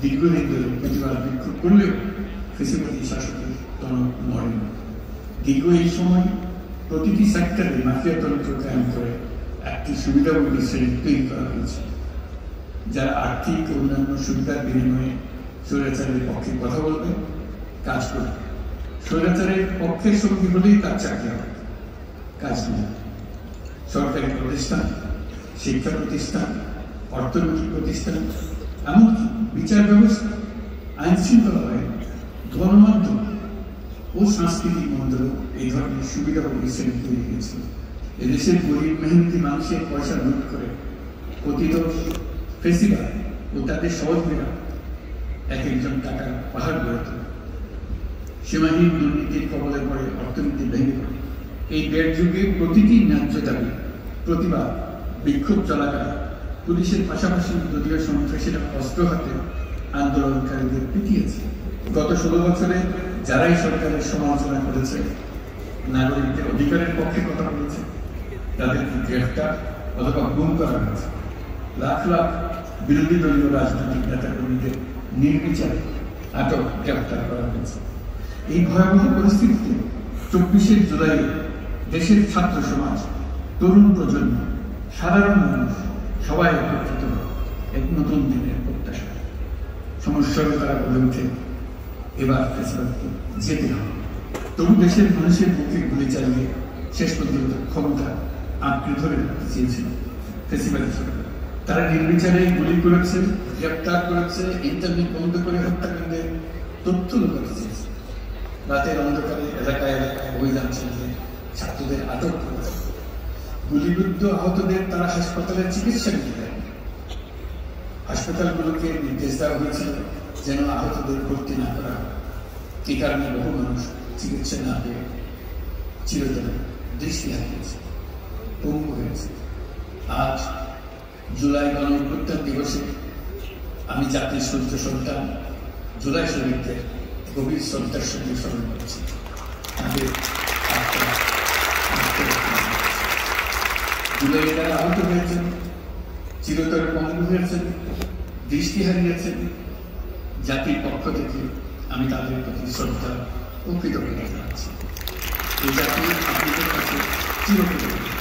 দীর্ঘদিন ধরে প্রতিবাদ বিক্ষোভ করলেও ফেসিবাদী শাসকের টনক নড়েন। দীর্ঘ এই সময় প্রতিটি সেক্টরে মাফিয়া তন্ত্র কায়েম করে একটি সুবিধাভোগী শ্রেণী তৈরি করা হয়েছে, যারা আর্থিক ও অন্যান্য সুবিধার বিনিময়ে স্বৈরাচারের পক্ষে কথা বলবে, কাজ করবে। স্বৈরাচারের পক্ষের সঙ্গী হলেই তার চাকরি হবে, কাজ নেই। সরকারি প্রতিষ্ঠান, শিক্ষা প্রতিষ্ঠান, অর্থনৈতিক প্রতিষ্ঠান, এমনকি বিচার ব্যবস্থা, আইন শৃঙ্খলা বাহিনী, গণমাধ্যম ও সাংস্কৃতিক মন্ত্রক এই ধরনের সুবিধাভোগী শ্রেণী তৈরি হয়েছিল। এদেশের গরিব মেহনতি মানুষের পয়সা লুট করে পতিত ফেসিবাদ ও তাদের সহযোগীরা এক একজন টাকার পাহাড় গড়ে তোলে। সীমাহীন দুর্নীতির কবলে পড়ে অর্থনীতি ভেঙে পড়ে। এই দেড় যুগে প্রতিটি ন্যায্য দাবি, প্রতিবাদ, বিক্ষোভ চলাকালে পুলিশের পাশাপাশি দলীয় সন্ত্রাসীরা অস্ত্র হাতে আন্দোলনকারীদের পিটিয়েছে। গত 16 বছরে যারাই সরকারের সমালোচনা করেছে, নাগরিকদের অধিকারের পক্ষে কথা বলেছে, তাদেরকে গ্রেফতার অথবা গুম করা হয়েছে। লাখ লাখ বিরোধী দলীয় রাজনৈতিক নেতাকর্মীদের নির্বিচারে আটক, গ্রেফতার করা হয়েছে। এই ভয়াবহ পরিস্থিতিতে 24শে জুলাই দেশের ছাত্র সমাজ, তরুণ প্রজন্ম, সাধারণ মানুষ সবাই একত্রিত এক নতুন দিনের প্রত্যাশা। সমস্যার তারা বলে উঠে, এবার ফেসিবাদকে যেতে হবে। তবু দেশের মানুষের বুকে গুলি চালিয়ে শেষ পর্যন্ত ক্ষমতা আঁকড়ে ধরে রাখতে চেয়েছিল ফেসিবাদী সরকার। তারা নির্বিচারে গুলি করেছে, গ্রেপ্তার করেছে, ইন্টারনেট বন্ধ করে হত্যাকাণ্ডের তথ্য লুকাতে চেয়েছে। রাতের অন্ধকারে এলাকায় এলাকায় অভিযান চালিয়ে ছাত্রদের আটক করেছে। গুলিবিদ্ধ আহতদের তারা হাসপাতালে চিকিৎসা নিতে দেয়। হাসপাতালগুলোকে নির্দেশ দেওয়া হয়েছিল যেন আহতদের ভর্তি না করা হয়। এই কারণে বহু মানুষ চিকিৎসা না পেয়ে চিরতরে দৃষ্টি হারিয়েছে, পঙ্গু হয়েছে। আজ জুলাই গণঅভ্যুত্থান দিবসে আমি জাতির সূর্য সন্তান জুলাই শহীদদের গভীর শ্রদ্ধার সঙ্গে স্মরণ করছি। তাদের জুলাই তারা আহত হয়েছেন, চিরতরে পঙ্গু হয়েছেন, দৃষ্টি হারিয়েছেন। জাতির পক্ষ থেকে আমি তাদের প্রতি শ্রদ্ধা ও কৃতজ্ঞতা জানাচ্ছি। এই জাতি আপনাদের কাছে চিরকৃতজ্ঞ।